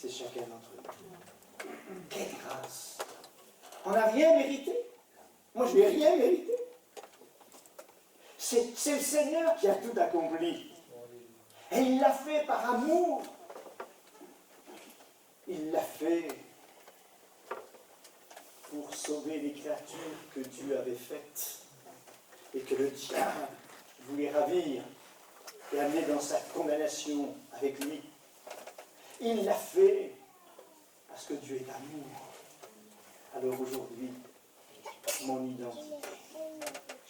c'est chacun d'entre nous. Quelle grâce! On n'a rien mérité. Moi, je n'ai rien mérité. C'est le Seigneur qui a tout accompli. Et il l'a fait par amour. Il l'a fait pour sauver les créatures que Dieu avait faites et que le diable voulait ravir et amener dans sa condamnation avec lui. Il l'a fait parce que Dieu est amour. Alors aujourd'hui, mon identité,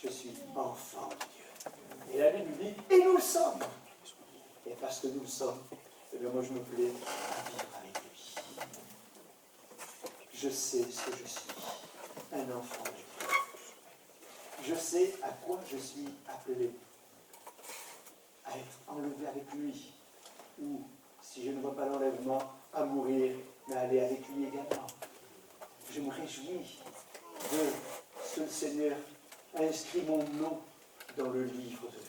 je suis enfant de Dieu. Et la Bible dit, et nous le sommes. Et parce que nous le sommes, eh bien moi je me plais à vivre avec lui. Je sais ce que je suis, un enfant de Dieu. Je sais à quoi je suis appelé, à être enlevé avec lui, ou, si je ne vois pas l'enlèvement, à mourir, mais à aller avec lui également. Je me réjouis de ce que le Seigneur a inscrit mon nom dans le livre de vie.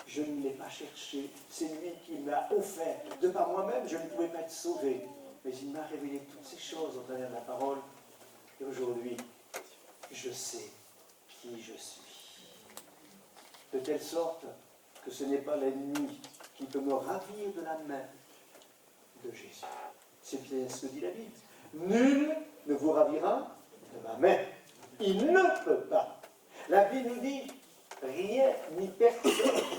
Je ne l'ai pas cherché, c'est lui qui m'a offert. De par moi-même, je ne pouvais pas être sauvé, mais il m'a révélé toutes ces choses au travers de la parole. Et aujourd'hui, je sais qui je suis. De telle sorte que ce n'est pas l'ennemi qui peut me ravir de la main de Jésus. C'est bien ce que dit la Bible. Nul ne vous ravira de ma main. Il ne peut pas. La Bible nous dit, rien, ni personne,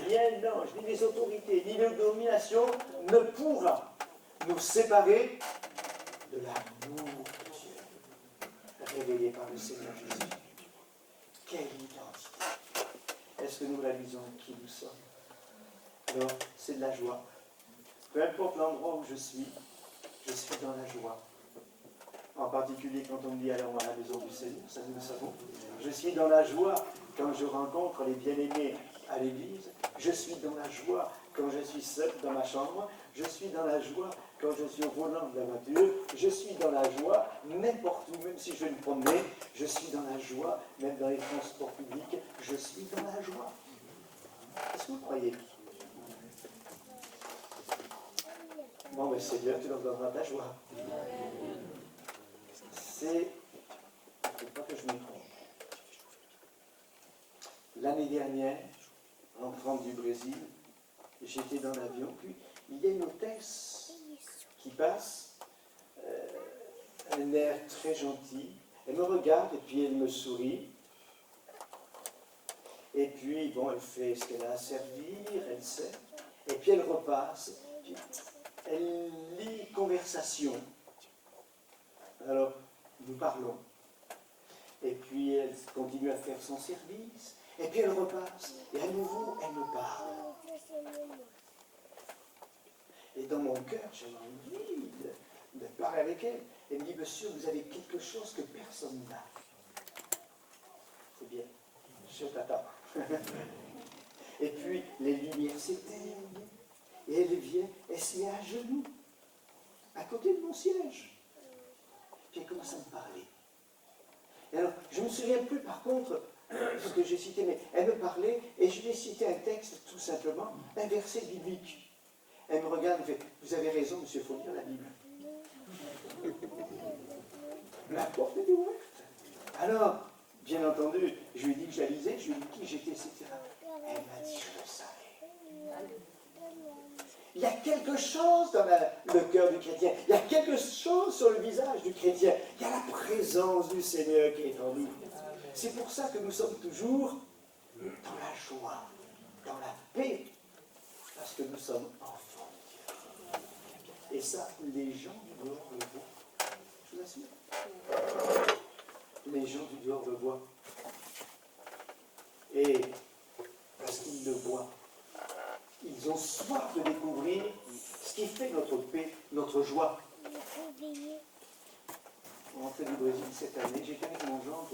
rien d'ange, ni les autorités, ni les dominations ne pourra nous séparer de l'amour de Dieu, révélé par le Seigneur Jésus. Quelle identité! Est-ce que nous réalisons qui nous sommes? Alors, c'est de la joie. Peu importe l'endroit où je suis dans la joie. En particulier quand on me dit allons à la maison du Seigneur, ça nous le savons. Je suis dans la joie quand je rencontre les bien-aimés à l'église. Je suis dans la joie quand je suis seul dans ma chambre. Je suis dans la joie quand je suis au volant de la voiture. Je suis dans la joie n'importe où, même si je vais me promener. Je suis dans la joie, même dans les transports publics. Je suis dans la joie. Est-ce que vous croyez? Bon, mais Seigneur, tu leur donneras ta joie. C'est pas que je me trompe. L'année dernière, en rentrant du Brésil, j'étais dans l'avion, puis il y a une hôtesse qui passe, un air très gentil, elle me regarde et puis elle me sourit, et puis, bon, elle fait ce qu'elle a à servir, elle sait, et puis elle repasse, puis elle lit conversation. Alors, nous parlons. Et puis elle continue à faire son service. Et puis elle repasse. Et à nouveau, elle me parle. Et dans mon cœur, j'avais envie de parler avec elle. Elle me dit, monsieur, vous avez quelque chose que personne n'a. C'est bien. Je t'attends. Et puis les lumières s'éteignent. Et elle vient, elle se met à genoux, à côté de mon siège. Puis elle commence à me parler. Et alors, je ne me souviens plus par contre ce que j'ai cité, mais elle me parlait et je lui ai cité un texte tout simplement, un verset biblique. Elle me regarde et fait, vous avez raison monsieur, il faut lire la Bible. La porte est ouverte. Alors, bien entendu, je lui ai dit que je la lisais, je lui ai dit qui j'étais, etc. Elle m'a dit, je le savais. Il y a quelque chose dans le cœur du chrétien. Il y a quelque chose sur le visage du chrétien. Il y a la présence du Seigneur qui est en nous. C'est pour ça que nous sommes toujours dans la joie, dans la paix, parce que nous sommes enfants de Dieu. Et ça, les gens du dehors le voient. Je vous assure. Les gens du dehors le voient. Et parce qu'ils le voient, ils ont soif de découvrir ce qui fait notre paix, notre joie. On rentrait du Brésil cette année, j'étais avec mon gendre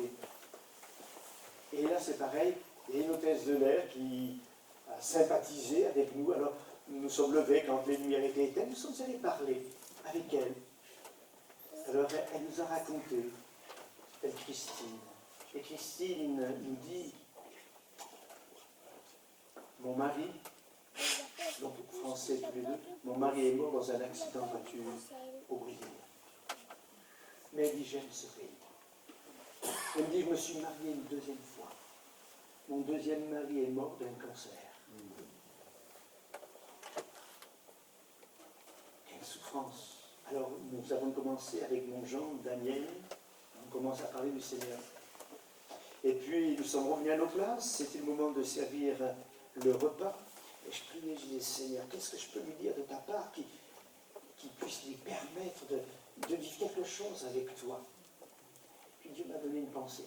et là c'est pareil, il y a une hôtesse de l'air qui a sympathisé avec nous. Alors nous nous sommes levés quand les lumières étaient éteintes, nous sommes allés parler avec elle. Alors elle nous a raconté, elle Christine. Et Christine nous dit, mon mari, donc Français tous les deux. Mon mari est mort dans un accident de voiture au Brésil. Mais elle dit, j'aime ce pays. Elle me dit, je me suis mariée une deuxième fois. Mon deuxième mari est mort d'un cancer. Quelle souffrance. Alors, nous avons commencé avec mon gendre, Daniel. On commence à parler du Seigneur. Et puis, nous sommes revenus à nos places. C'était le moment de servir le repas. Et je priais, je disais, Seigneur, qu'est-ce que je peux lui dire de ta part qui puisse lui permettre de vivre quelque chose avec toi. Puis Dieu m'a donné une pensée.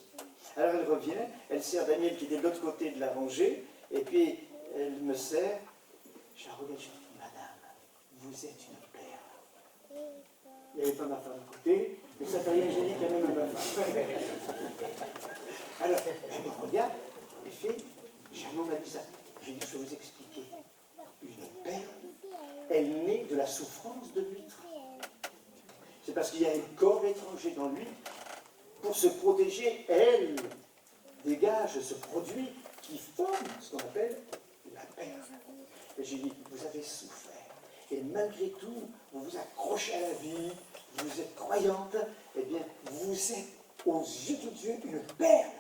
Alors elle revient, elle sert Daniel qui était de l'autre côté de la rangée, et puis elle me sert. Je la regarde, je dis, Madame, vous êtes une perle. Il n'y avait pas ma femme à côté, mais ça fait rien, j'ai dit qu'il y avait ma femme. Alors, elle me regarde, et fait, jamais on m'a dit ça. J'ai dit, je vais vous expliquer. Une perle, elle naît de la souffrance de l'huître. C'est parce qu'il y a un corps étranger dans l'huître. Pour se protéger, elle dégage ce produit qui forme ce qu'on appelle la perle. Et j'ai dit, vous avez souffert. Et malgré tout, vous vous accrochez à la vie, vous êtes croyante, eh bien, vous êtes aux yeux de Dieu une perle.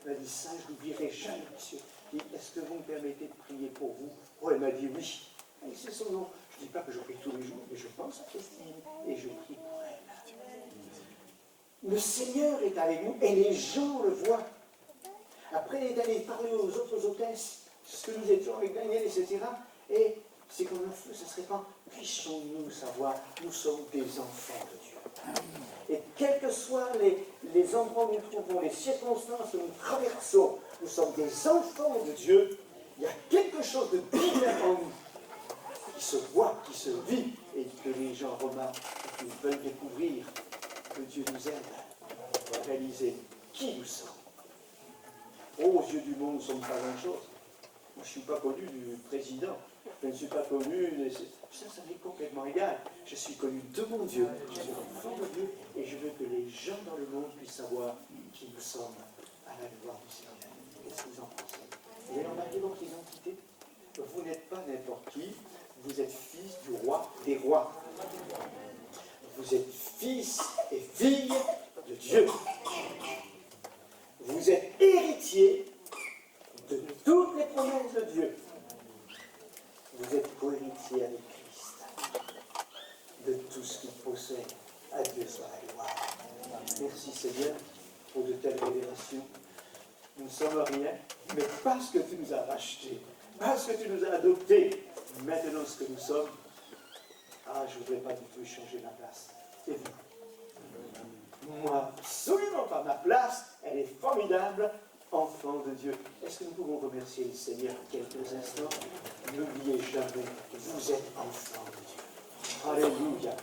Elle m'a dit ça, je ne l'oublierai jamais, monsieur. Je dis, est-ce que vous me permettez de prier pour vous? Oh, elle m'a dit oui. Et c'est son nom. Je ne dis pas que je prie tous les jours, mais je pense à Christine et je prie pour elle. Le Seigneur est avec nous et les gens le voient. Après, il est allé parler aux autres hôtesses, ce que nous étions avec Daniel, etc. Et c'est comme un feu, ça se répand. Puissions-nous savoir, nous sommes des enfants de Dieu. Et quels que soient les endroits où nous nous trouvons, les circonstances que nous traversons, nous sommes des enfants de Dieu. Il y a quelque chose de divin en nous qui se voit, qui se vit, et que les gens remarquent, et qu'ils veulent découvrir que Dieu nous aide à réaliser qui nous sommes. Aux yeux du monde, nous ne sommes pas grand-chose. Moi, je ne suis pas connu du président. Je ne suis pas connu... Ça m'est complètement égal. Je suis connu de mon Dieu. Je suis enfant de Dieu. Et je veux que les gens dans le monde puissent savoir qui nous sommes à la gloire du Seigneur. Qu'est-ce que vous en pensez? Vous avez remarqué votre identité? Vous n'êtes pas n'importe qui. Vous êtes fils du roi des rois. Vous êtes fils et filles de Dieu. Vous êtes héritier de toutes les promesses de Dieu. Vous êtes co-héritier avec Christ de tout ce qu'il possède. À Dieu soit la gloire. Merci Seigneur pour de telles révélations. Nous ne sommes rien, mais parce que tu nous as rachetés, parce que tu nous as adoptés, maintenant ce que nous sommes, je ne voudrais pas du tout changer ma place. Et vous? Moi, absolument pas. Ma place, elle est formidable, enfant de Dieu. Est-ce que nous pouvons remercier le Seigneur quelques instants? N'oubliez jamais, vous êtes enfant de Dieu. Alléluia.